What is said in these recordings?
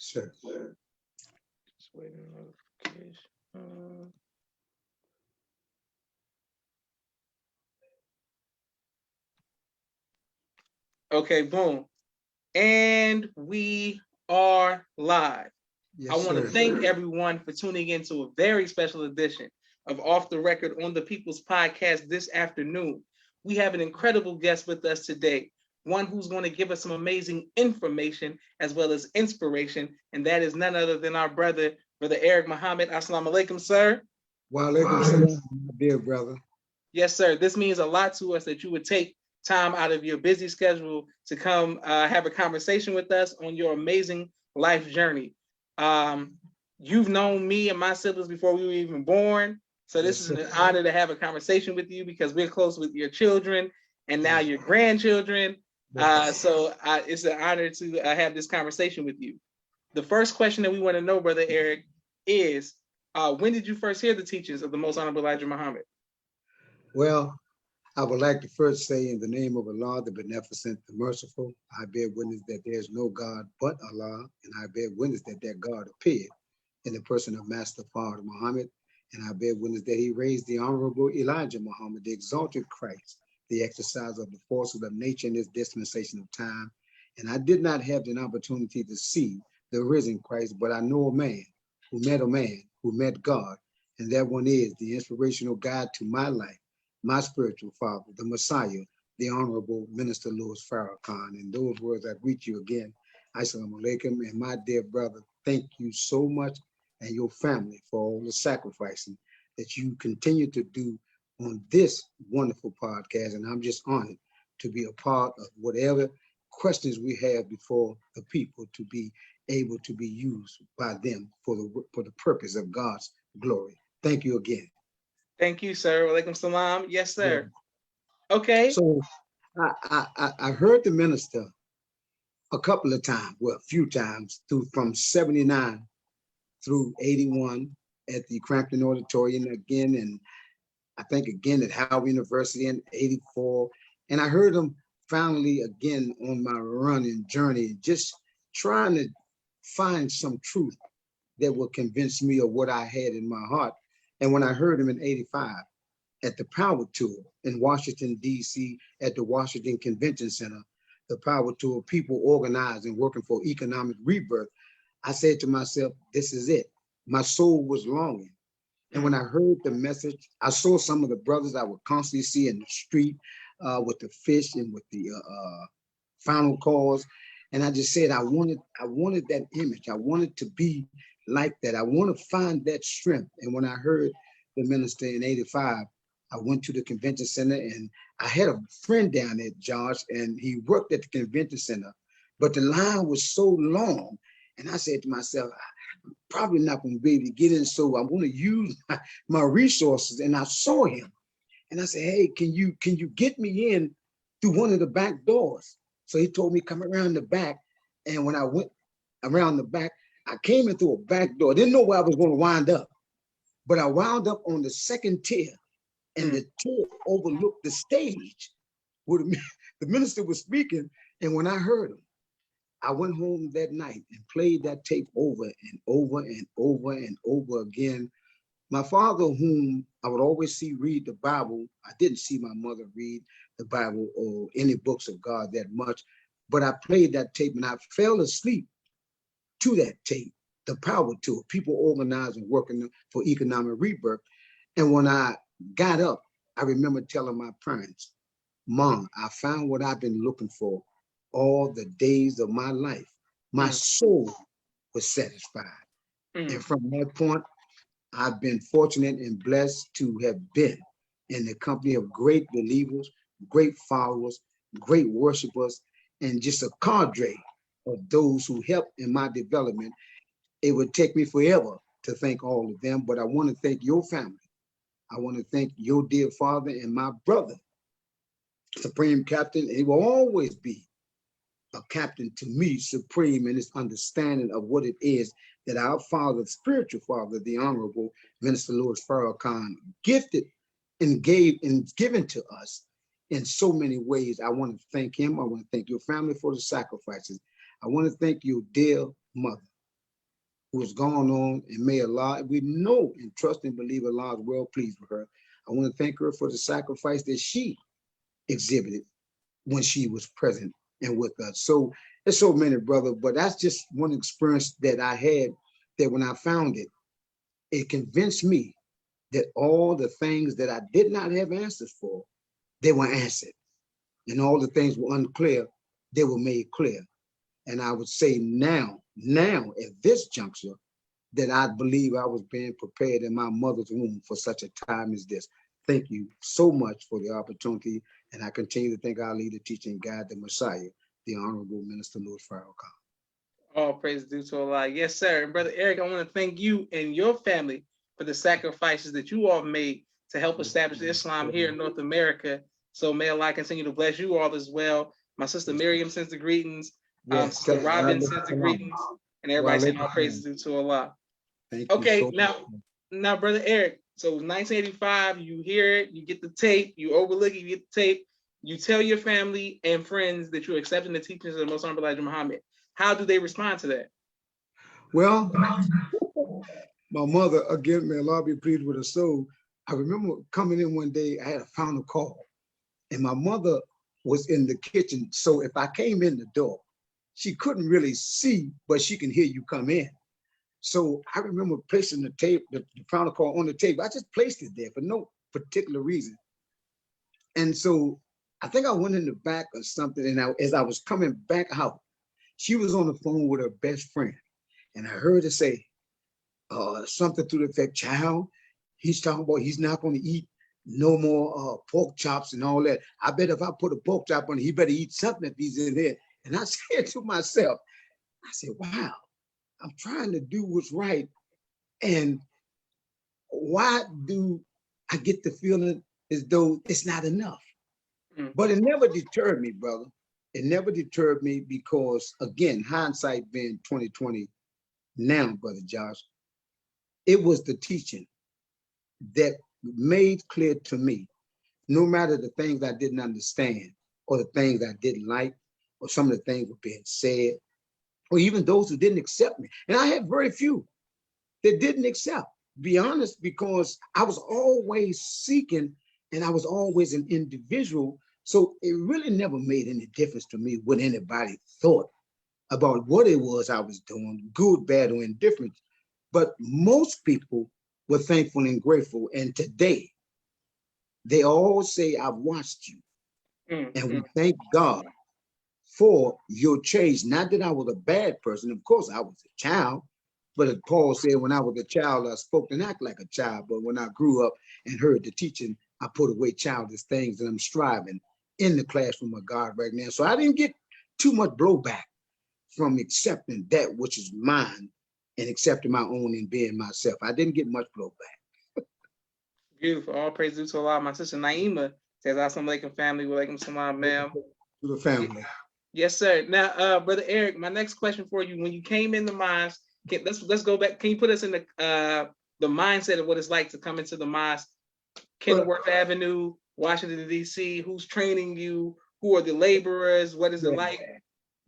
Sure. Just waiting on notification. Okay, boom. And we are live. Yes, I want to sir. thank everyone for tuning in to a very special edition of Off the Record on the People's Podcast this afternoon. We have an incredible guest with us today, one who's going to give us some amazing information as well as inspiration, and that is none other than our brother Eric Muhammad. Assalamu alaikum, sir. Wa alaikum salam, my dear brother. Yes, sir. This means a lot to us that you would take time out of your busy schedule to come have a conversation with us on your amazing life journey. You've known me and my siblings before we were even born. So this is an honor to have a conversation with you because we're close with your children and now your grandchildren. It's an honor to have this conversation with you. The first question that we want to know, Brother Eric, is when did you first hear the teachings of the Most Honorable Elijah Muhammad? Well, I would like to first say, in the name of Allah, the Beneficent, the Merciful, I bear witness that there is no God but Allah, and I bear witness that that God appeared in the person of Master Father Muhammad, and I bear witness that he raised the Honorable Elijah Muhammad, the exalted Christ, the exercise of the forces of nature in this dispensation of time. And I did not have an opportunity to see the risen Christ, but I know a man who met God, and that one is the inspirational guide to my life, my spiritual father, the Messiah, the Honorable Minister Louis Farrakhan. In those words, I greet you again. Assalamu alaikum. And my dear brother, thank you so much and your family for all the sacrificing that you continue to do on this wonderful podcast. And I'm just honored to be a part of whatever questions we have before the people to be able to be used by them for the purpose of God's glory. Thank you again. Thank you, sir. Walaikum salam. Yes, sir. Okay. So I heard the minister a couple of times, well, a few times, from 79 through 81 at the Crampton Auditorium again, and I think again at Howard University in 84. And I heard him finally again on my running journey, just trying to find some truth that will convince me of what I had in my heart. And when I heard him in 85 at the Power Tour in Washington, D.C., at the Washington Convention Center, the Power Tour, people organized and working for economic rebirth, I said to myself, this is it. My soul was longing. And when I heard the message, I saw some of the brothers I would constantly see in the street with the fish and with the final calls. And I just said, I wanted that image. I wanted to be like that. I want to find that strength. And when I heard the minister in 85, I went to the convention center and I had a friend down there, Josh, and he worked at the convention center, but the line was so long. And I said to myself, I'm probably not going to be able to get in, so I'm going to use my resources. And I saw him and I said, hey, can you get me in through one of the back doors? So he told me, come around the back. And when I went around the back, I came in through a back door. Didn't know where I was going to wind up, but I wound up on the second tier, and the tier overlooked the stage where the minister was speaking. And when I heard him, I went home that night and played that tape over and over and over and over again. My father, whom I would always see read the Bible, I didn't see my mother read the Bible or any books of God that much, but I played that tape and I fell asleep to that tape, the Power Tour, people organizing, working for economic rebirth. And when I got up, I remember telling my parents, Mom, I found what I've been looking for all the days of my life. My soul was satisfied. And from that point, I've been fortunate and blessed to have been in the company of great believers, great followers, great worshipers, and just a cadre of those who helped in my development. It would take me forever to thank all of them, but I want to thank your family. I want to thank your dear father and my brother, Supreme Captain. He will always be a captain to me, supreme in his understanding of what it is that our father, spiritual father, the Honorable Minister Louis Farrakhan, gifted and gave and given to us in so many ways. I want to thank him. I want to thank your family for the sacrifices. I want to thank your dear mother. who has gone on, and may Allah, we know and trust and believe Allah is well pleased with her. I want to thank her for the sacrifice that she exhibited when she was present and with us. So there's so many, brother, but that's just one experience that I had, that when I found it, it convinced me that all the things that I did not have answers for, they were answered. And all the things were unclear, they were made clear. And I would say now at this juncture, that I believe I was being prepared in my mother's womb for such a time as this. Thank you so much for the opportunity. And I continue to thank our leader, teacher, and guide, the Messiah, the Honorable Minister Min Farrakhan. All praise due to Allah. Yes, sir. And Brother Eric, I want to thank you and your family for the sacrifices that you all made to help establish Islam here in North America. So may Allah continue to bless you all as well. My sister Miriam sends the greetings. Sister Robin sends the greetings. And everybody saying all praises due to Allah. Thank you. Okay, now, Brother Eric, so 1985, you hear it, you get the tape, you overlook it, you get the tape, you tell your family and friends that you're accepting the teachings of the Most Honorable Elijah Muhammad. How do they respond to that? Well, my mother, again, may Allah be pleased with her soul. I remember coming in one day, I had a final call, and my mother was in the kitchen. So if I came in the door, she couldn't really see, but she can hear you come in. So I remember placing the tape, the final call on the table. I just placed it there for no particular reason. And so I think I went in the back or something, and as I was coming back out, she was on the phone with her best friend. And I heard her say something to the effect, child, he's talking about he's not going to eat no more pork chops and all that. I bet if I put a pork chop on it, he better eat something if he's in there. And I said to myself, I said, wow, I'm trying to do what's right. And why do I get the feeling as though it's not enough? But it never deterred me, brother. It never deterred me because, again, hindsight being 2020 now, Brother Josh, it was the teaching that made clear to me, no matter the things I didn't understand or the things I didn't like, or some of the things were being said, or even those who didn't accept me. And I had very few that didn't accept, be honest, because I was always seeking and I was always an individual. So it really never made any difference to me what anybody thought about what it was I was doing, good, bad, or indifferent. But most people were thankful and grateful. And today, they all say, I've watched you. And we thank God for your change. Not that I was a bad person. Of course, I was a child. But as Paul said, when I was a child, I spoke and acted like a child. But when I grew up and heard the teaching, I put away childish things, and I'm striving in the classroom of God right now. So I didn't get too much blowback from accepting that which is mine and accepting my own and being myself. I didn't get much blowback. Beautiful. All praise due to Allah. My sister Naima says, Assalamu alaikum family. Wa alaikum salam, ma'am. To the family. Yes, sir. Now, Brother Eric, my next question for you, when you came in the mosque, let's go back. Can you put us in the mindset of what it's like to come into the mosque, Kenilworth Avenue, Washington, D.C., who's training you? Who are the laborers? What is it like?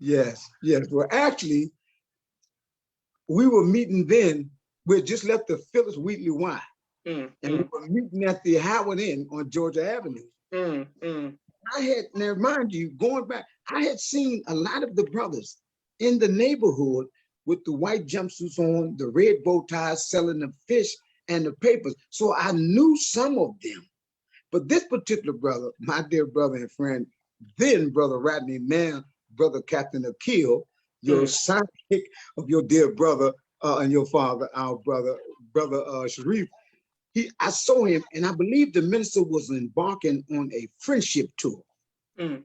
Yes. Well, actually, we were meeting then. We had just left the Phyllis Wheatley Y. And we were meeting at the Howard Inn on Georgia Avenue. I had, now mind you, going back, I had seen a lot of the brothers in the neighborhood with the white jumpsuits on, the red bow ties, selling the fish and the papers. So I knew some of them. But this particular brother, my dear brother and friend, then Brother Rodney, now Brother Captain Akil, your sidekick of your dear brother and your father, our brother Sharif, I saw him, and I believe the minister was embarking on a friendship tour. And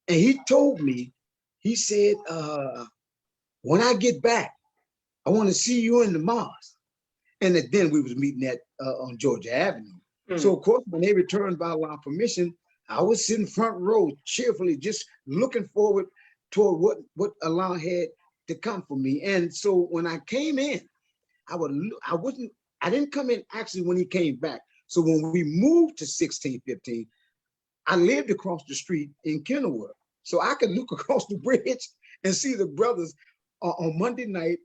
he told me, he said, when I get back, I want to see you in the mosque. And then we was meeting at on Georgia Avenue. So of course, when they returned by Allah's permission, I was sitting front row cheerfully, just looking forward toward what Allah had to come for me. And so when I came in, I didn't come in actually when he came back. So when we moved to 1615, I lived across the street in Kenilworth. So I could look across the bridge and see the brothers on Monday night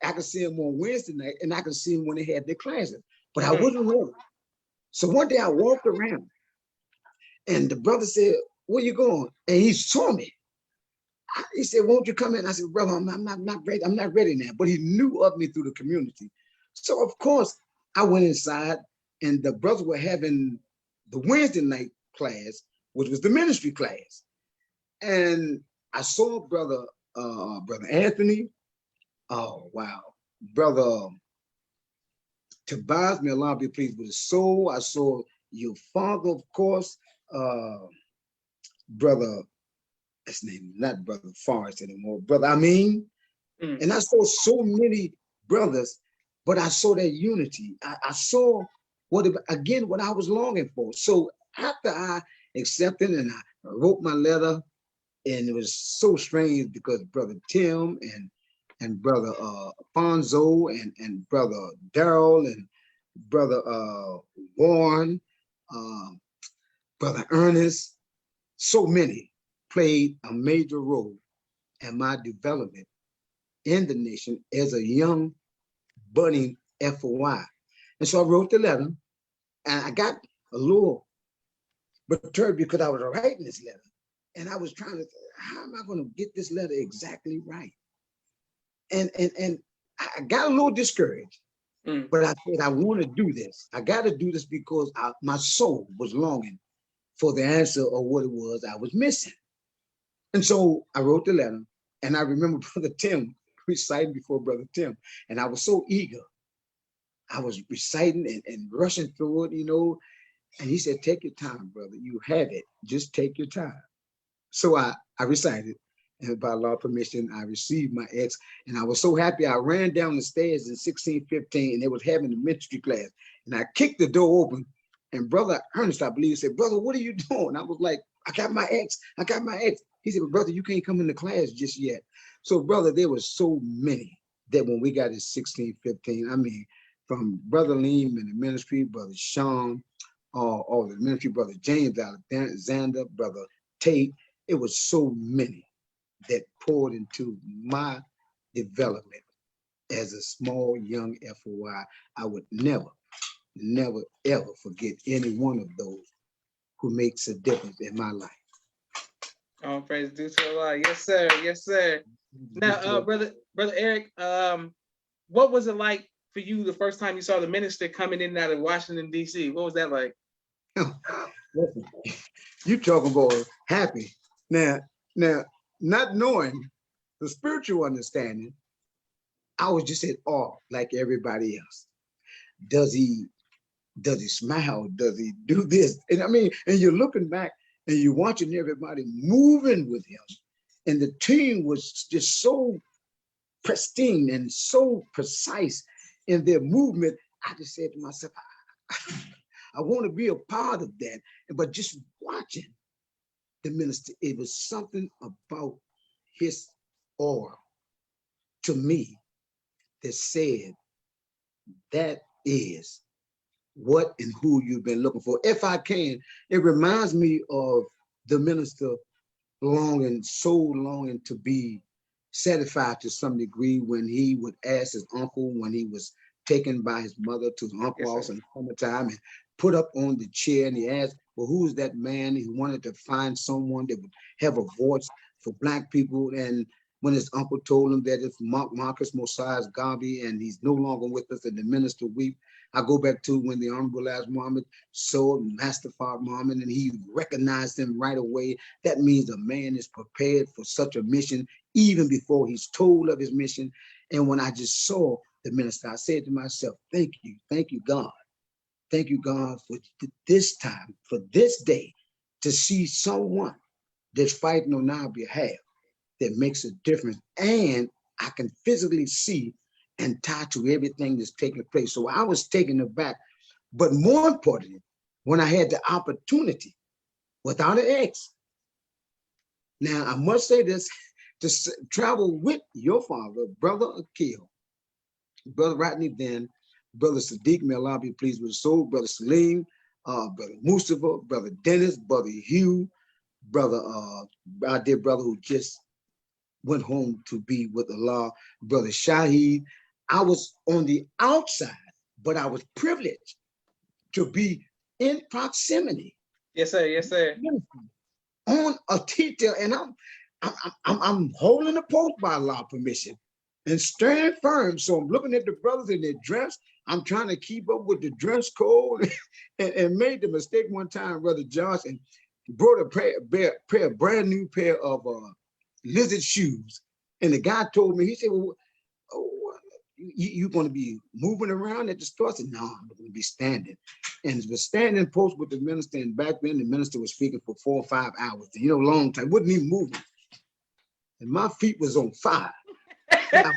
I could see them on Wednesday night, and I could see them when they had their classes, but I Mm. wasn't ready. So one day I walked around, and the brother said, "Where you going?" And he saw me. He said, "Won't you come in?" I said, "Brother, I'm not ready. I'm not ready now." But he knew of me through the community. So of course I went inside, and the brothers were having the Wednesday night class, which was the ministry class. And I saw brother Anthony. Oh wow, brother Tobias, may Allah be pleased with his soul. I saw your father, of course, brother. His name not brother Forrest anymore, brother. I mean, Mm. and I saw so many brothers, but I saw that unity. I saw what I was longing for. So after I accepted and I wrote my letter, and it was so strange because brother Tim and brother Fonzo and brother Daryl and brother Warren, uh, brother Ernest, so many played a major role in my development in the nation as a young budding FOI. And so I wrote the letter, and I got a little perturbed because I was writing this letter, and I was trying to, how am I going to get this letter exactly right? And I got a little discouraged, Mm. but I said, I want to do this. I got to do this because my soul was longing for the answer of what it was I was missing. And so I wrote the letter, and I remember Brother Tim reciting before Brother Tim, and I was so eager. I was reciting and rushing through it. And he said, "Take your time, brother. You have it. Just take your time." So I recited, and by Allah's permission, I received my ex, and I was so happy. I ran down the stairs in 1615, and they was having a ministry class, and I kicked the door open, and Brother Ernest, I believe, said, "Brother, what are you doing?" I was like, "I got my ex. I got my ex." He said, "But brother, you can't come into class just yet." So, brother, there was so many that when we got in 1615, I mean, from Brother Leem in the ministry, Brother Sean, all the ministry, Brother James Alexander, Brother Tate, it was so many that poured into my development as a small young FOI. I would never, never, ever forget any one of those who makes a difference in my life. All praise due to Allah. Yes, sir. Yes, sir. Now, brother Eric, what was it like for you the first time you saw the minister coming in and out of Washington, D.C.? What was that like? Listen, you talking about happy. Now, not knowing the spiritual understanding, I was just at awe like everybody else. Does he smile? Does he do this? And I mean, and you're looking back and you're watching everybody moving with him. And the team was just so pristine and so precise in their movement. I just said to myself, I want to be a part of that. But just watching the minister, it was something about his aura to me that said, that is what and who you've been looking for. If I can, it reminds me of the minister longing to be satisfied to some degree when he would ask his uncle when he was taken by his mother to his uncle house in the summertime and put up on the chair, and he asked, "Well, who's that man?" He wanted to find someone that would have a voice for Black people. And when his uncle told him that it's Marcus Mosiah Garvey and he's no longer with us, and the minister wept, I go back to when the Honorable Elijah Muhammad saw Master Fard Muhammad and he recognized him right away. That means a man is prepared for such a mission even before he's told of his mission. And when I just saw the minister, I said to myself, thank you, God. Thank you, God, for this time, for this day, to see someone that's fighting on our behalf that makes a difference. And I can physically see and tie to everything that's taking place. So I was taken aback. But more importantly, when I had the opportunity without an ex. Now, I must say this, to travel with your father, Brother Akil, Brother Rodney then, Brother Sadiq, may Allah be pleased with his soul, Brother Salim, Brother Mustafa, Brother Dennis, Brother Hugh, our dear brother who just went home to be with Allah, Brother Shahid, I was on the outside, but I was privileged to be in proximity. Yes, sir. Yes, sir. On a detail, and I'm holding the post by law permission and staying firm. So I'm looking at the brothers in their dress. I'm trying to keep up with the dress code, and made the mistake one time, Brother Johnson brought a brand new pair of lizard shoes, and the guy told me, he said, "Well, oh, you going to be moving around at the store?" I said, "No, I'm going to be standing." And it was standing post with the minister, and back then the minister was speaking for 4 or 5 hours, long time, wouldn't even move. And my feet was on fire. Now,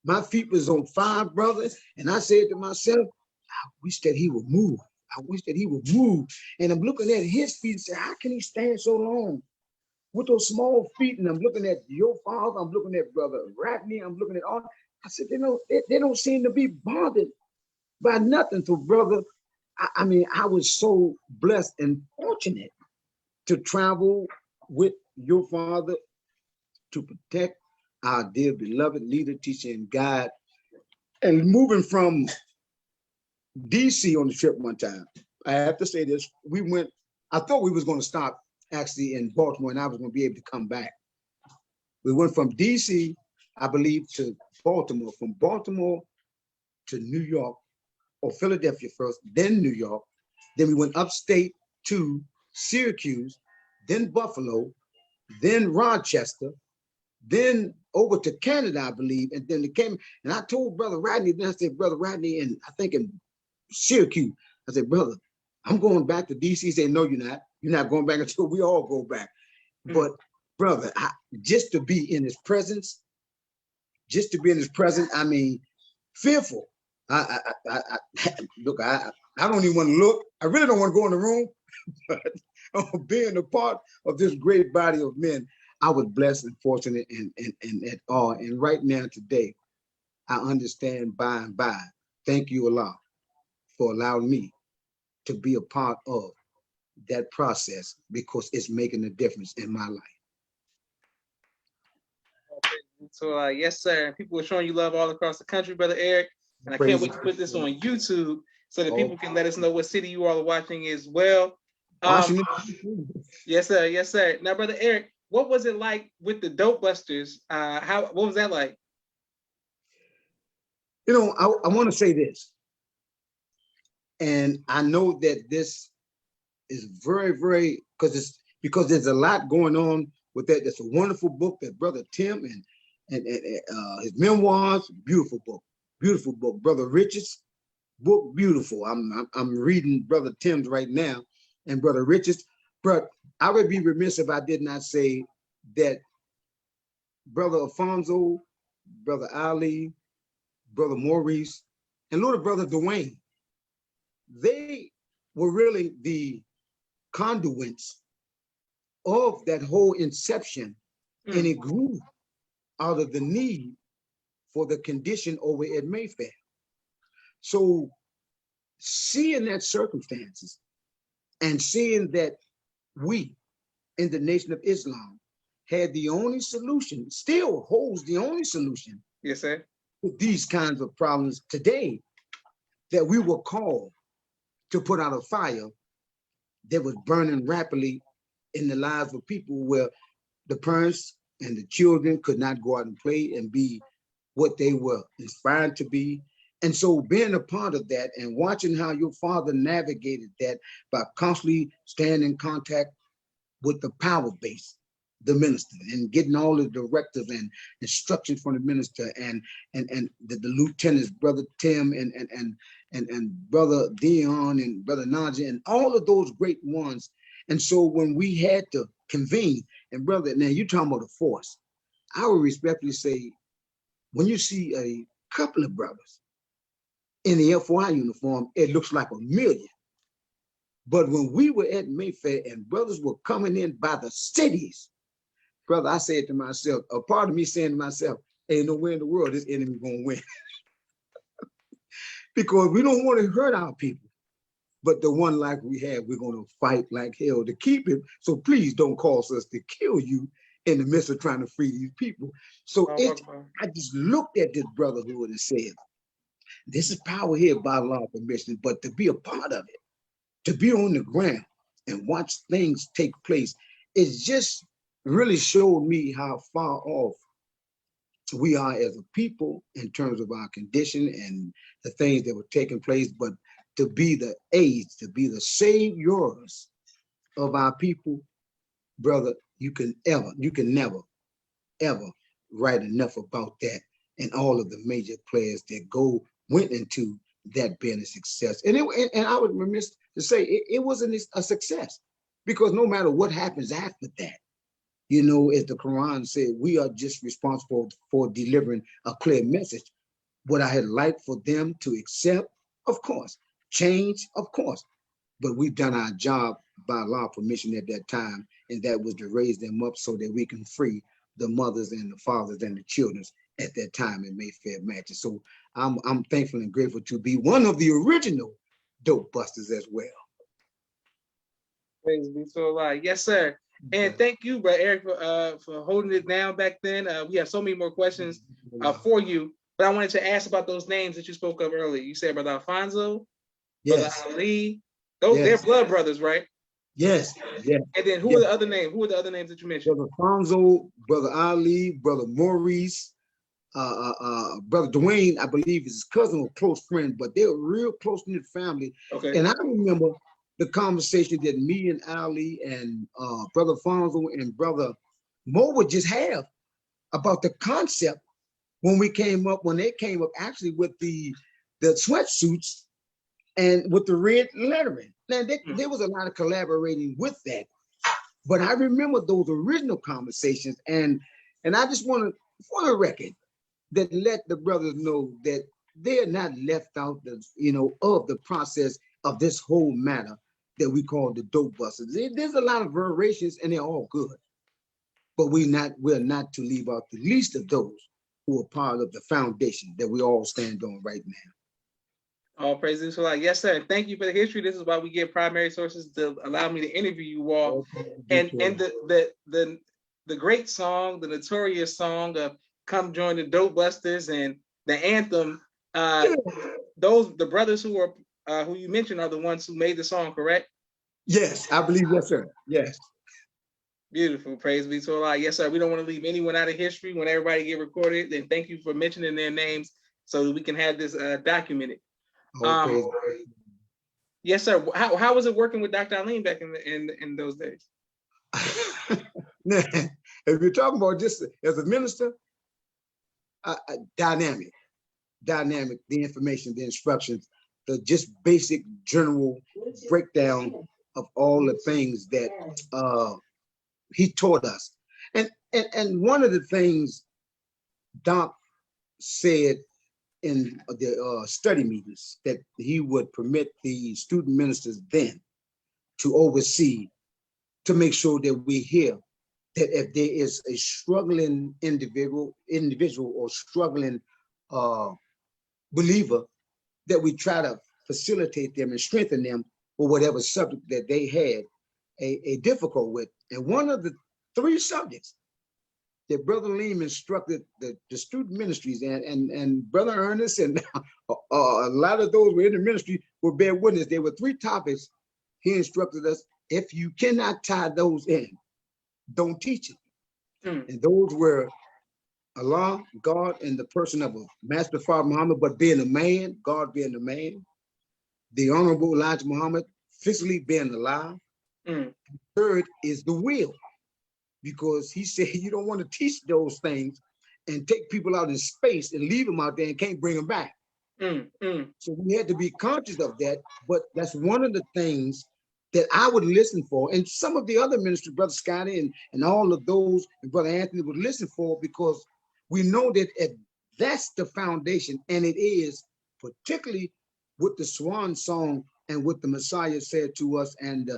my feet was on fire, brothers. And I said to myself, I wish that he would move. I wish that he would move. And I'm looking at his feet and say, how can he stand so long with those small feet? And I'm looking at your father. I'm looking at Brother Rodney. I'm looking at all. I said, they don't seem to be bothered by nothing. So, brother, I mean, I was so blessed and fortunate to travel with your father to protect our dear beloved leader, teacher, and guide. And moving from DC on the trip one time, I have to say this, I thought we was going to stop actually in Baltimore and I was going to be able to come back. We went from DC, I believe, to Baltimore, from Baltimore to New York, or Philadelphia first, then New York. Then we went upstate to Syracuse, then Buffalo, then Rochester, then over to Canada, I believe. And then it came, and I told Brother Rodney, then I said, Brother Rodney, and I think in Syracuse, I said, brother, I'm going back to DC. He said, no, you're not. You're not going back until we all go back. But brother, just to be in his presence, I mean, fearful. Look, I don't even want to look. I really don't want to go in the room, but being a part of this great body of men, I was blessed and fortunate and at all. And right now, today, I understand by and by. Thank you, Allah, for allowing me to be a part of that process, because it's making a difference in my life. So yes, sir. People are showing you love all across the country, Brother Eric. And I can't wait to put this on YouTube so that people can let us know what city you all are watching as well. Yes, sir. Yes, sir. Now, Brother Eric, what was it like with the Dopebusters? What was that like? I want to say this, and I know that this is very, very, because there's a lot going on with that. That's a wonderful book that Brother Tim and his memoirs, beautiful book. Brother Richard's book, beautiful. I'm reading Brother Tim's right now, and Brother Richard's. But I would be remiss if I did not say that Brother Alfonso, Brother Ali, Brother Maurice, and little Brother Dwayne, they were really the conduits of that whole inception, and it grew out of the need for the condition over at Mayfair. So seeing that circumstances and seeing that we in the Nation of Islam had the only solution, still holds the only solution, yes, sir, to these kinds of problems today, that we were called to put out a fire that was burning rapidly in the lives of people, where the parents and the children could not go out and play and be what they were inspired to be. And so being a part of that and watching how your father navigated that by constantly staying in contact with the power base, the minister, and getting all the directives and instructions from the minister and the lieutenants, Brother Tim and Brother Dion and Brother Najee and all of those great ones. And so when we had to convene, and brother, now you're talking about a force, I would respectfully say, when you see a couple of brothers in the FY uniform, it looks like a million. But when we were at Mayfair and brothers were coming in by the cities, brother, I said to myself, a part of me saying to myself, ain't nowhere in the world this enemy gonna win. Because we don't want to hurt our people. But the one life we have, we're gonna fight like hell to keep it. So please don't cause us to kill you in the midst of trying to free these people. So Allahu Akbar. I just looked at this brotherhood and said, this is power here by law permission, but to be a part of it, to be on the ground and watch things take place, it just really showed me how far off we are as a people in terms of our condition and the things that were taking place. But to be the aides, to be the saviors of our people, brother, you can never, ever write enough about that and all of the major players that went into that being a success. And I would remiss to say it wasn't a success, because no matter what happens after that, you know, as the Quran said, we are just responsible for delivering a clear message. What I had liked for them to accept, of course, change, of course, but we've done our job by law permission at that time, and that was to raise them up so that we can free the mothers and the fathers and the children at that time in Mayfair matches. So I'm thankful and grateful to be one of the original Dopebusters as well. Praise be to Allah. Yes, sir. And thank you, Brother Eric, for holding it down back then. We have so many more questions for you, but I wanted to ask about those names that you spoke of earlier. You said Brother Alfonso, Yes. Brother Ali. Those they're blood brothers, right? Yes. Yes. And then who are the other names? Who are the other names that you mentioned? Brother Alfonso, Brother Ali, Brother Maurice, Brother Dwayne, I believe is his cousin or close friend, but they're a real close-knit family. Okay. And I remember the conversation that me and Ali and Brother Alfonso and Brother Mo would just have about the concept when they came up actually with the sweatsuits and with the red lettering. Now, there was a lot of collaborating with that, but I remember those original conversations, and I just want to, for the record, that let the brothers know that they are not left out of the process of this whole matter that we call the Dopebusters. There's a lot of variations, and they're all good, but we're not to leave out the least of those who are part of the foundation that we all stand on right now. All praises to Allah. Yes, sir. Thank you for the history. This is why we get primary sources to allow me to interview you all. And the great song, the notorious song of "Come Join the Dopebusters" and the anthem. The brothers who you mentioned are the ones who made the song, correct? Yes, I believe yes, sir. Yes. Beautiful. Praise be to Allah. Yes, sir. We don't want to leave anyone out of history when everybody get recorded. And thank you for mentioning their names so that we can have this documented. Yes, sir. How was it working with Dr. Alim back in those days? If you're talking about just as a minister, dynamic, the information, the instructions, the just basic general breakdown of all the things that he taught us. And one of the things Doc said in the study meetings that he would permit the student ministers then to oversee, to make sure that we hear that if there is a struggling individual or struggling believer, that we try to facilitate them and strengthen them for whatever subject that they had a difficult with. And one of the 3 subjects that Brother Leem instructed the student ministries and Brother Ernest and a lot of those who were in the ministry will bear witness. There were 3 topics he instructed us. If you cannot tie those in, don't teach it. And those were Allah, God, and the person of a Master Father Muhammad, but being a man, God being a man, the Honorable Elijah Muhammad physically being alive. Third is the will, because he said you don't want to teach those things and take people out in space and leave them out there and can't bring them back. So we had to be conscious of that, but that's one of the things that I would listen for, and some of the other ministers, Brother Scotty and all of those, and Brother Anthony would listen for, because we know that if that's the foundation, and it is, particularly with the Swan song and what the Messiah said to us, and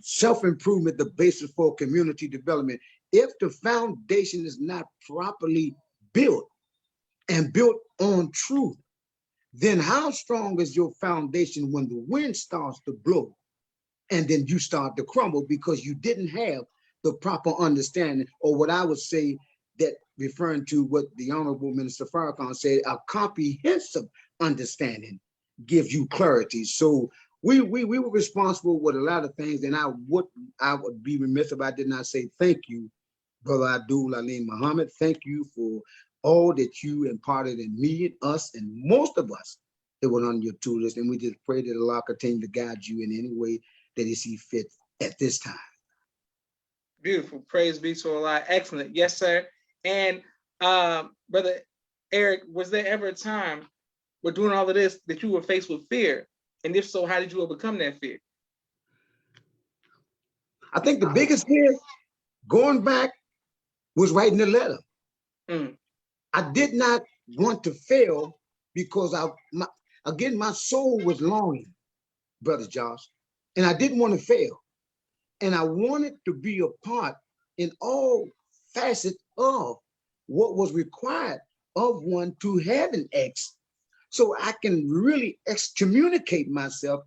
self-improvement, the basis for community development. If the foundation is not properly built and built on truth, then how strong is your foundation when the wind starts to blow and then you start to crumble because you didn't have the proper understanding, or what I would say that referring to what the Honorable Minister Farrakhan said, a comprehensive understanding gives you clarity. So we were responsible with a lot of things, and I would be remiss if I did not say thank you, Brother Abdul Alim Muhammad. Thank you for all that you imparted in me and us and most of us that were on your tutors. And we just pray that Allah continue to guide you in any way that He see fit at this time. Beautiful. Praise be to Allah. Excellent. Yes, sir. And Brother Eric, was there ever a time where doing all of this that you were faced with fear? And if so, how did you overcome that fear? I think the biggest fear going back was writing the letter. I did not want to fail because my soul was longing, Brother Josh, and I didn't want to fail. And I wanted to be a part in all facets of what was required of one to have an ex, so I can really excommunicate myself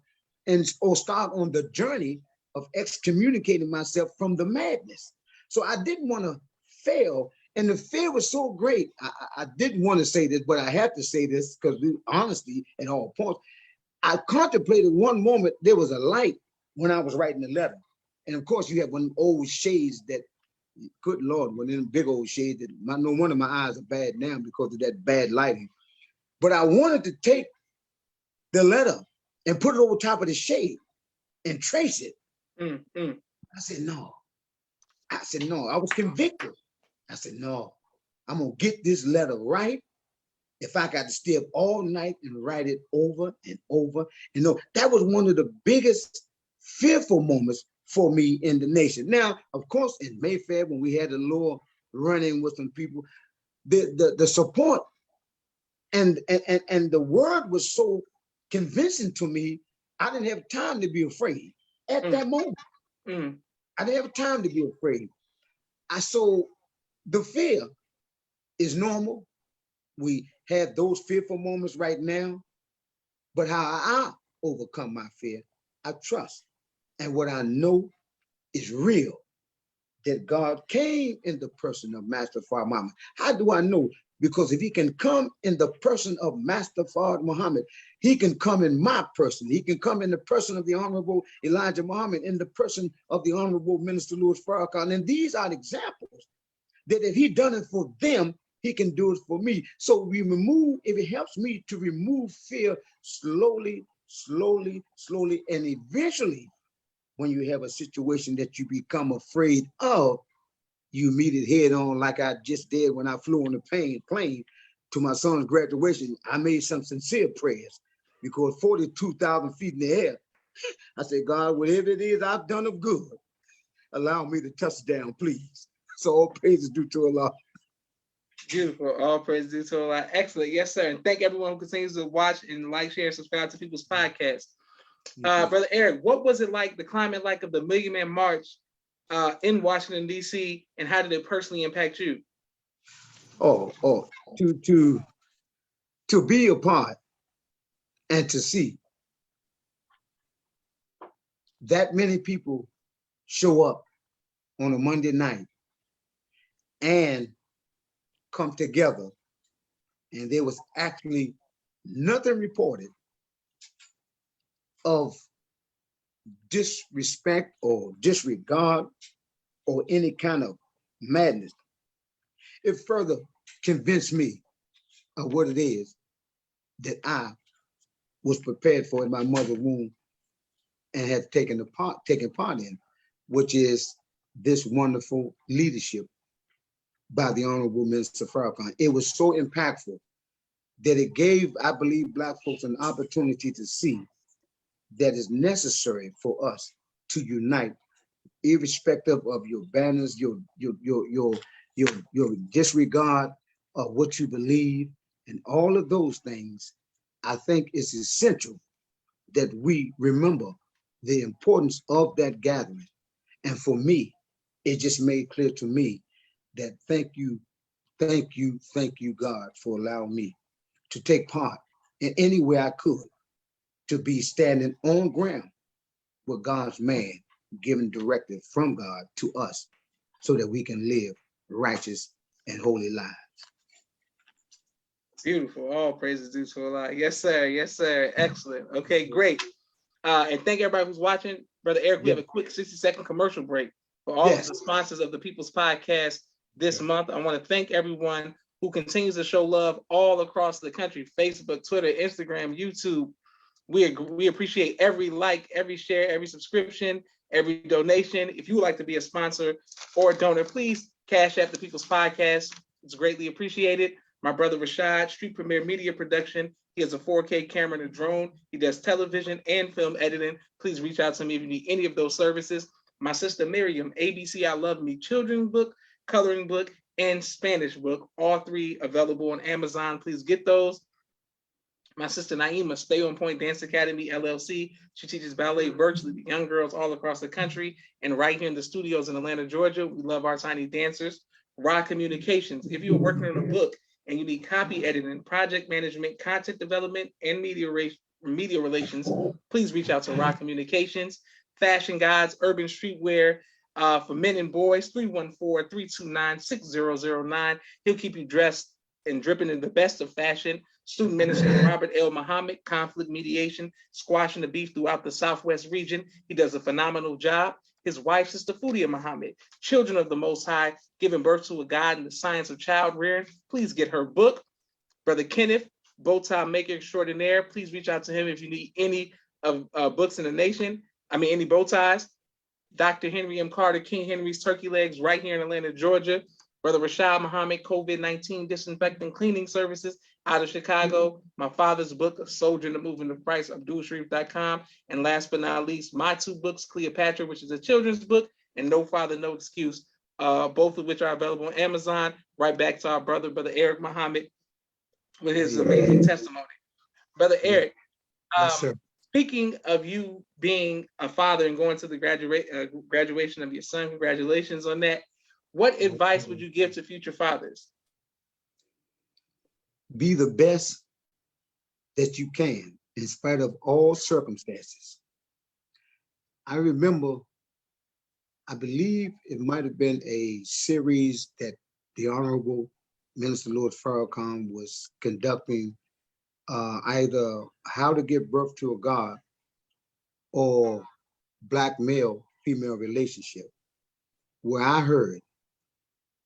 or start on the journey of excommunicating myself from the madness. So I didn't want to fail. And the fear was so great. I didn't want to say this, but I have to say this because honesty at all points. I contemplated one moment, there was a light when I was writing the letter. And of course, you have one old shades that, good Lord, one of them big old shades that no wonder my eyes are bad now because of that bad lighting. But I wanted to take the letter and put it over top of the shade and trace it. I said, no. I was convicted. I said, no, I'm going to get this letter right. If I got to stay up all night and write it over and over. That was one of the biggest fearful moments for me in the nation. Now, of course, in Mayfair, when we had the law running with some people, the support and the word was so convincing to me, I didn't have time to be afraid at that moment. I didn't have time to be afraid. So the fear is normal. We have those fearful moments right now, but how I overcome my fear, I trust. And what I know is real, that God came in the person of Master Fard Muhammad. How do I know? Because if He can come in the person of Master Fard Muhammad, He can come in my person. He can come in the person of the Honorable Elijah Muhammad, in the person of the Honorable Minister Louis Farrakhan. And these are examples that if He done it for them, He can do it for me. So if it helps me to remove fear slowly, and eventually, when you have a situation that you become afraid of, you meet it head on, like I just did when I flew on the plane to my son's graduation. I made some sincere prayers because 42,000 feet in the air, I said, God, whatever it is I've done of good, allow me to touch down, please. So all praise is due to Allah. Beautiful. All praise due to Allah. Excellent. Yes, sir. And thank everyone who continues to watch and like, share, and subscribe to people's podcasts. Brother Eric, what was it like, the climate like of the Million Man March in Washington, D.C., and how did it personally impact you? To be a part and to see that many people show up on a Monday night and come together, and there was actually nothing reported of disrespect or disregard or any kind of madness. It further convinced me of what it is that I was prepared for in my mother's womb and had taken part in, which is this wonderful leadership by the Honorable Minister Farrakhan. It was so impactful that it gave, I believe, Black folks an opportunity to see that it's necessary for us to unite, irrespective of your banners, your disregard of what you believe, and all of those things. I think it's essential that we remember the importance of that gathering. And for me, it just made clear to me that thank you, God, for allowing me to take part in any way I could to be standing on ground with God's man, giving directive from God to us so that we can live righteous and holy lives. Beautiful. All praises due to Allah. Yes, sir. Yes, sir. Excellent. Okay, great. And thank everybody who's watching. Brother Eric, we have a quick 60-second commercial break for all of the sponsors of the People's Podcast this month. I want to thank everyone who continues to show love all across the country: Facebook, Twitter, Instagram, YouTube. We appreciate every like, every share, every subscription, every donation. If you would like to be a sponsor or a donor, please cash app the People's Podcast. It's greatly appreciated. My brother Rashad, Street Premier Media Production. He has a 4K camera and a drone. He does television and film editing. Please reach out to me if you need any of those services. My sister Miriam, ABC I Love Me children's book, coloring book, and Spanish book. All three available on Amazon. Please get those. My sister Naima, Stay On Point Dance Academy, LLC. She teaches ballet virtually to young girls all across the country and right here in the studios in Atlanta, Georgia. We love our tiny dancers. Rod Communications. If you're working on a book and you need copy editing, project management, content development, and media relations, please reach out to Rod Communications. Fashion Guides, Urban Streetwear for men and boys, 314-329-6009. He'll keep you dressed and dripping in the best of fashion. Student Minister Robert L. Muhammad, conflict mediation, squashing the beef throughout the Southwest region. He does a phenomenal job. His wife, Sister Fudia Muhammad, Children of the Most High, giving birth to a God in the science of child rearing. Please get her book. Brother Kenneth, Bowtie Maker Extraordinaire. Please reach out to him if you need any of books in the nation. Any bow ties. Dr. Henry M. Carter, King Henry's Turkey Legs, right here in Atlanta, Georgia. Brother Rashad Muhammad, COVID-19 disinfecting cleaning services out of Chicago. My father's book, A Soldier in the Movement of Christ, AbdulSharif.com. And last but not least, my two books, Cleopatra, which is a children's book, and No Father, No Excuse, both of which are available on Amazon. Right back to our brother Eric Muhammad, with his amazing testimony. Brother Eric, speaking of you being a father and going to the graduation of your son, congratulations on that. What advice would you give to future fathers? Be the best that you can in spite of all circumstances. I remember, I believe it might have been a series that the Honorable Minister Lord Farrakhan was conducting, either How to Give Birth to a God or Black Male-Female Relationship, where I heard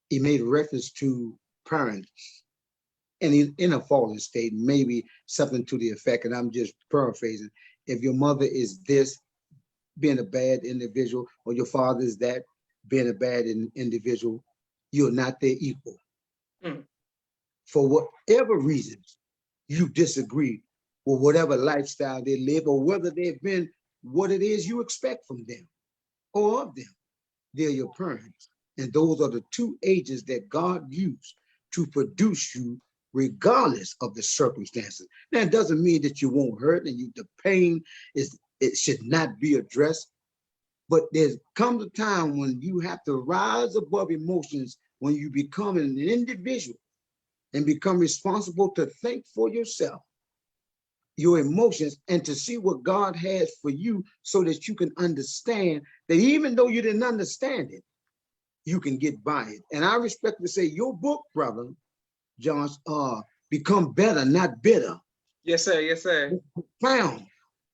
he made reference to parents and in a fallen state, maybe something to the effect, and I'm just paraphrasing, if your mother is this, being a bad individual, or your father is that, being a bad individual, you're not their equal. For whatever reasons you disagree with whatever lifestyle they live, or whether they've been what it is you expect from them or of them, they're your parents. And those are the two agents that God used to produce you regardless of the circumstances. Now, it doesn't mean that you won't hurt and the pain it should not be addressed, but there's comes a time when you have to rise above emotions, when you become an individual and become responsible to think for yourself, your emotions, and to see what God has for you, so that you can understand that even though you didn't understand it, you can get by it. And I respect to say your book, brother John, Become Better, Not Bitter. Yes, sir. Yes, sir. Found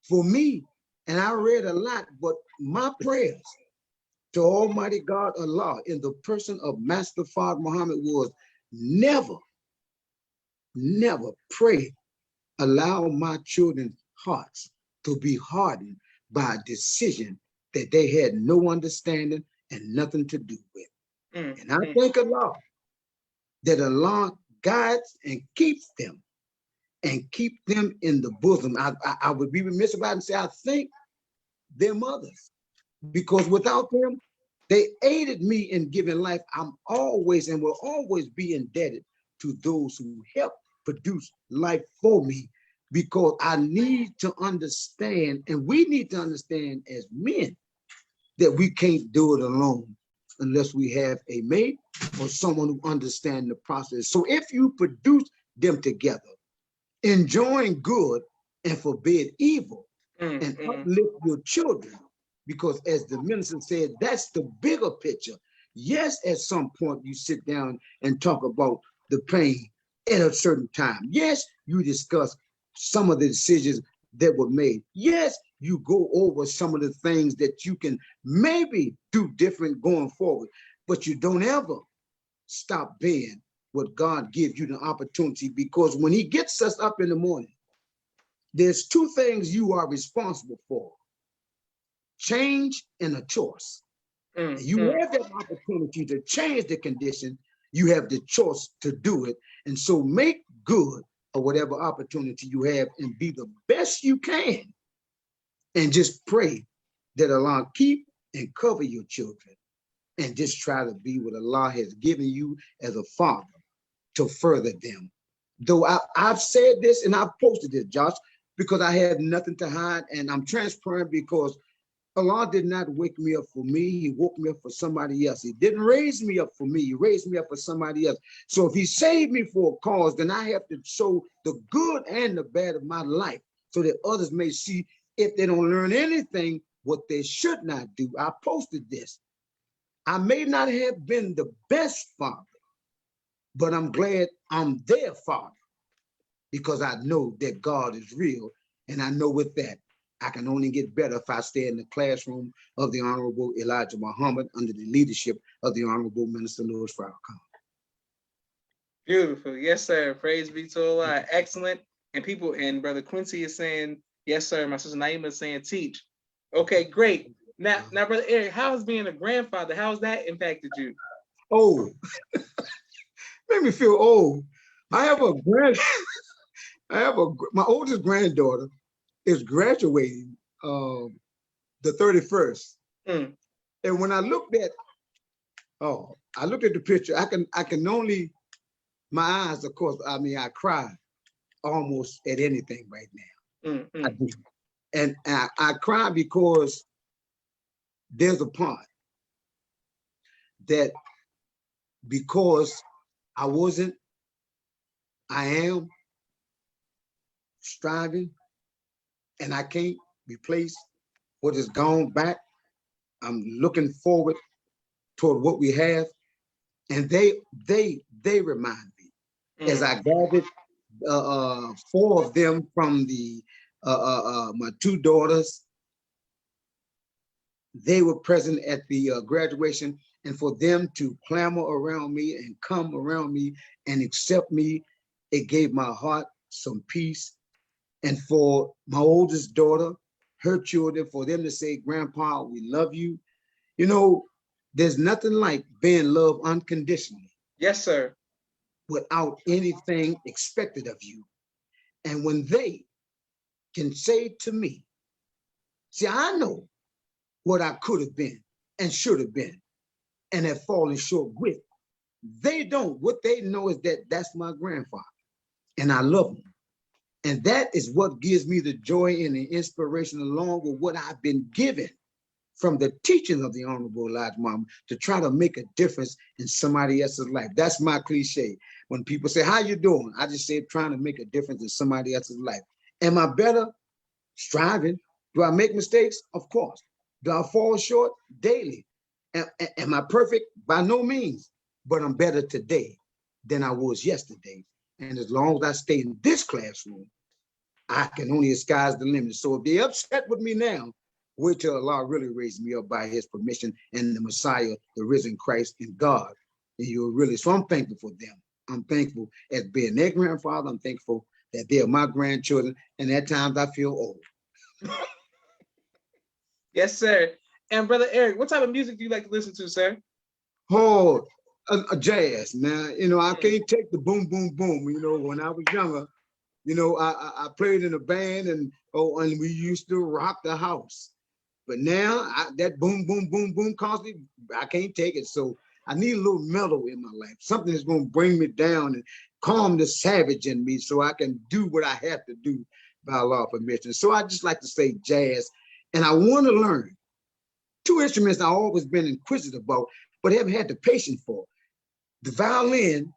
for me, and I read a lot, but my prayers to Almighty God Allah in the person of Master Father Muhammad was never pray, allow my children's hearts to be hardened by a decision that they had no understanding and nothing to do with. And I thank Allah that Allah guides and keeps them in the bosom. I would be remiss about it and say I thank their mothers, because without them, they aided me in giving life. I'm always and will always be indebted to those who helped produce life for me, because I need to understand, and we need to understand as men, that we can't do it alone unless we have a mate or someone who understands the process. So if you produce them together, enjoying good and forbid evil, and uplift your children, because as the minister said, that's the bigger picture. Yes, at some point you sit down and talk about the pain at a certain time. Yes, you discuss some of the decisions that were made. Yes, you go over some of the things that you can maybe do different going forward, but you don't ever stop being what God gives you the opportunity, because when he gets us up in the morning, there's two things you are responsible for: change and a choice. And you have that opportunity to change the condition. You have the choice to do it. And so make good of whatever opportunity you have and be the best you can. And just pray that Allah keep and cover your children. And just try to be what Allah has given you as a father to further them. Though I've said this and I've posted this, Josh, because I have nothing to hide, and I'm transparent because Allah did not wake me up for me. He woke me up for somebody else. He didn't raise me up for me. He raised me up for somebody else. So if he saved me for a cause, then I have to show the good and the bad of my life so that others may see, if they don't learn anything, what they should not do. I posted this. I may not have been the best father, but I'm glad I'm their father, because I know that God is real. And I know with that, I can only get better if I stay in the classroom of the Honorable Elijah Muhammad under the leadership of the Honorable Minister Louis Farrakhan. Beautiful. Yes, sir. Praise be to Allah. Excellent. And people, and Brother Quincy is saying, yes, sir. My sister Naima is saying, teach. Okay, great. Now, Brother Eric, how has being a grandfather, how has that impacted you? Oh, made me feel old. I have my oldest granddaughter is graduating the 31st. And when I looked at the picture, I can only, my eyes, of course, I mean, I cry almost at anything right now. I do. And I cry because there's a part that, because I am striving, and I can't replace what has gone back. I'm looking forward toward what we have. And they remind me, as I gathered 4 of them from the my 2 daughters. They were present at the graduation, and for them to clamor around me and come around me and accept me, it gave my heart some peace. And for my oldest daughter, her children, for them to say, "Grandpa, we love you." You know, there's nothing like being loved unconditionally. Yes, sir. Without anything expected of you. And when they can say to me, see, I know what I could have been and should have been and have fallen short with. They don't. What they know is that that's my grandfather, and I love him. And that is what gives me the joy and the inspiration, along with what I've been given from the teaching of the Honorable Elijah Muhammad, to try to make a difference in somebody else's life. That's my cliche. When people say, "How you doing?" I just say, trying to make a difference in somebody else's life. Am I better? Striving. Do I make mistakes? Of course. Do I fall short? Daily. Am I perfect? By no means. But I'm better today than I was yesterday. And as long as I stay in this classroom, I can only, the sky's the limit. So if they're upset with me now, wait till Allah really raised me up by his permission, and the Messiah, the risen Christ, and God. And you're really, so I'm thankful for them. I'm thankful as being their grandfather. I'm thankful that they are my grandchildren. And at times I feel old. Yes, sir. And Brother Eric, what type of music do you like to listen to, sir? Oh, a jazz, man. You know, I can't take the boom, boom, boom. You know, when I was younger, you know, I played in a band, and we used to rock the house. But now that boom, boom, boom, boom constantly, I can't take it. So I need a little mellow in my life, something that's going to bring me down and calm the savage in me, so I can do what I have to do by Allah's permission. So I just like to say jazz, and I want to learn 2 instruments I've always been inquisitive about, but haven't had the patience for: the violin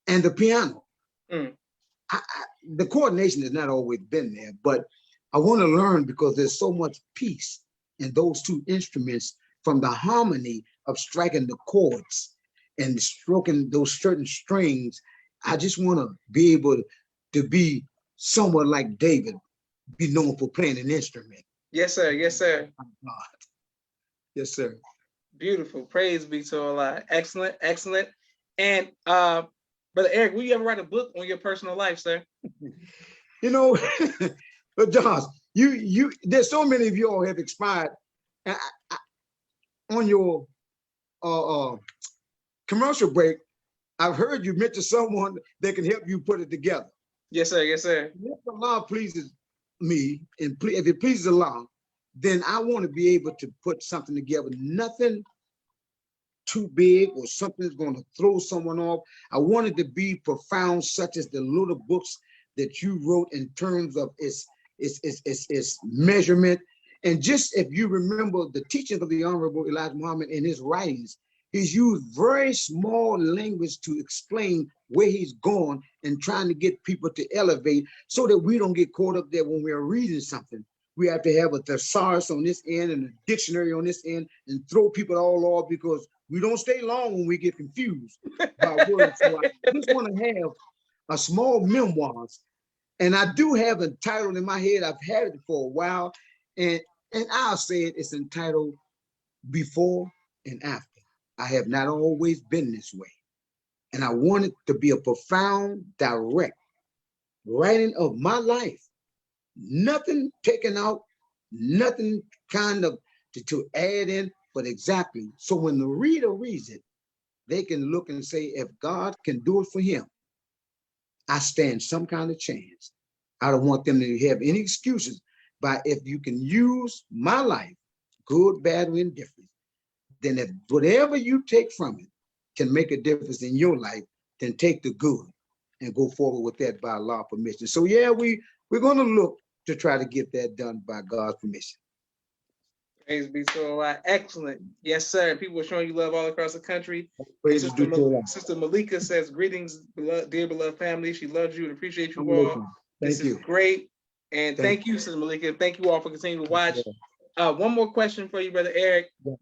and the piano. The coordination has not always been there, but I want to learn, because there's so much peace in those 2 instruments, from the harmony of striking the chords and stroking those certain strings. I just want to be able to be somewhat like David, be known for playing an instrument. Yes, sir. Yes, sir. Yes, sir. Beautiful. Praise be to Allah. Excellent. Excellent. And Brother Eric, will you ever write a book on your personal life, sir? You know, but Josh, there's so many of you all have expired on your commercial break. I've heard you mention someone that can help you put it together. Yes, sir. Yes, sir. If Allah pleases me, and if it pleases Allah, then I want to be able to put something together. Nothing too big or something that's going to throw someone off. I want it to be profound, such as the little books that you wrote in terms of its measurement. And just if you remember the teachings of the Honorable Elijah Muhammad in his writings, he's used very small language to explain where he's going and trying to get people to elevate so that we don't get caught up there when we're reading something. We have to have a thesaurus on this end and a dictionary on this end and throw people all off because we don't stay long when we get confused about words. So I just want to have a small memoirs. And I do have a title in my head. I've had it for a while. And I'll say it's entitled Before and After. I have not always been this way. And I want it to be a profound, direct writing of my life. Nothing taken out, nothing kind of to add in, but exactly. So when the reader reads it, they can look and say, if God can do it for him, I stand some kind of chance. I don't want them to have any excuses. But if you can use my life, good, bad, or indifferent, then if whatever you take from it can make a difference in your life, then take the good and go forward with that by Allah's permission. So yeah, we're going to look to try to get that done by God's permission. Praise be to Allah. Excellent. Yes, sir. People are showing you love all across the country. Praise Sister Malika says, greetings, dear beloved family. She loves you and appreciates you all. This is great. And thank you, Sister Malika. Thank you all for continuing to watch. One more question for you, Brother Eric. Yeah.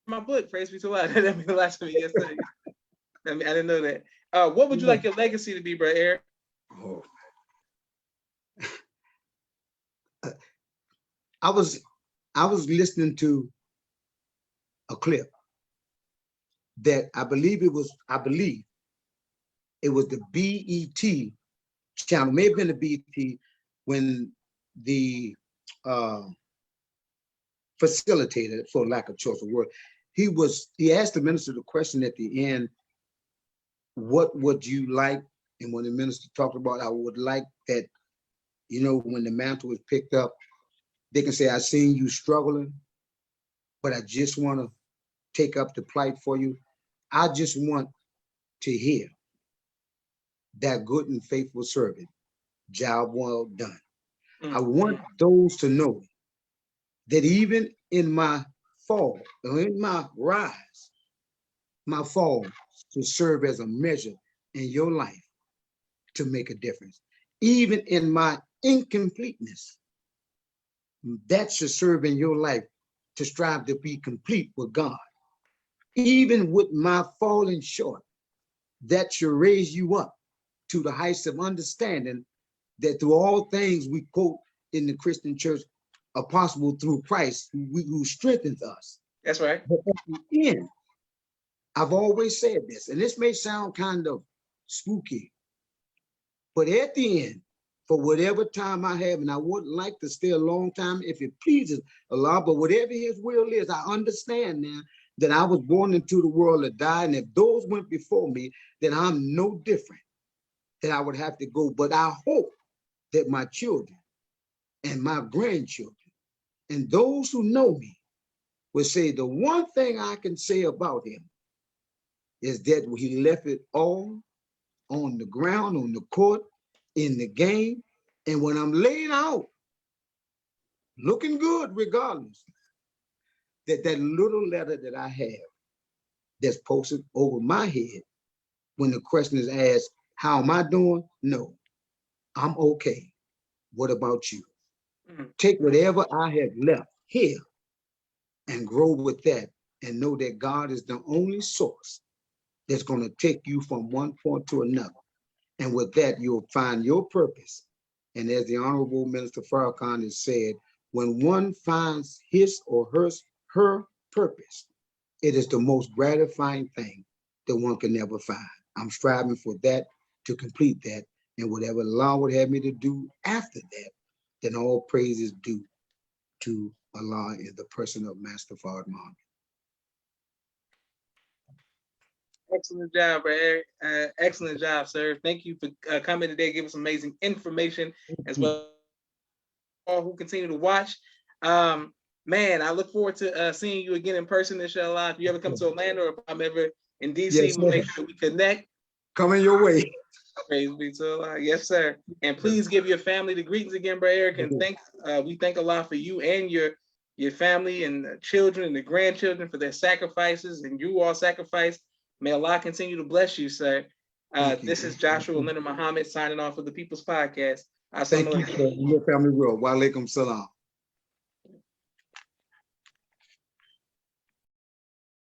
My book, praise be to Allah. That means a lot to me. Yes, sir. I didn't know that. What would you like your legacy to be, Brother Eric? Oh. I was listening to a clip that I believe it was the BET channel, may have been the BET, when the facilitator, for lack of choice of word, he asked the minister the question at the end, what would you like? And when the minister talked about, I would like that, you know, when the mantle is picked up, they can say, I seen you struggling, but I just want to take up the plight for you. I just want to hear that good and faithful servant, job well done. Mm-hmm. I want those to know that even in my fall, or in my rise, my fall to serve as a measure in your life to make a difference. Even in my incompleteness, that should serve in your life to strive to be complete with God. Even with my falling short, that should raise you up to the heights of understanding that through all things we quote in the Christian church are possible through Christ who strengthens us. That's right. But at the end, I've always said this, and this may sound kind of spooky, but at the end, for whatever time I have, and I wouldn't like to stay a long time if it pleases Allah, but whatever his will is, I understand now that I was born into the world to die, and if those went before me, then I'm no different, that I would have to go. But I hope that my children and my grandchildren and those who know me will say the one thing I can say about him is that he left it all on the ground, on the court, in the game. And when I'm laid out, looking good regardless, that little letter that I have that's posted over my head, when the question is asked, how am I doing? No, I'm okay. What about you? Mm-hmm. Take whatever I have left here and grow with that and know that God is the only source that's going to take you from one point to another. And with that, you'll find your purpose. And as the Honorable Minister Farrakhan has said, when one finds his or her purpose, it is the most gratifying thing that one can ever find. I'm striving for that, to complete that, and whatever Allah would have me to do after that, then all praise is due to Allah in the person of Master Fard Muhammad. Excellent job, Eric. Excellent job, sir. Thank you for coming today, giving us amazing information as well. All who continue to watch. Man, I look forward to seeing you again in person, inshallah. If you ever come to Orlando or if I'm ever in DC, Yes, we'll sir. make sure we connect. Coming your way. Praise be to Allah. Yes, sir. And please give your family the greetings again, Brother Eric. And we thank Allah for you and your family and the children and the grandchildren for their sacrifices, and you all sacrifice. May Allah continue to bless you, sir. This is Joshua Leonard Muhammad signing off of the People's Podcast. Thank you, sir. Your family will. Wa alaikum salam.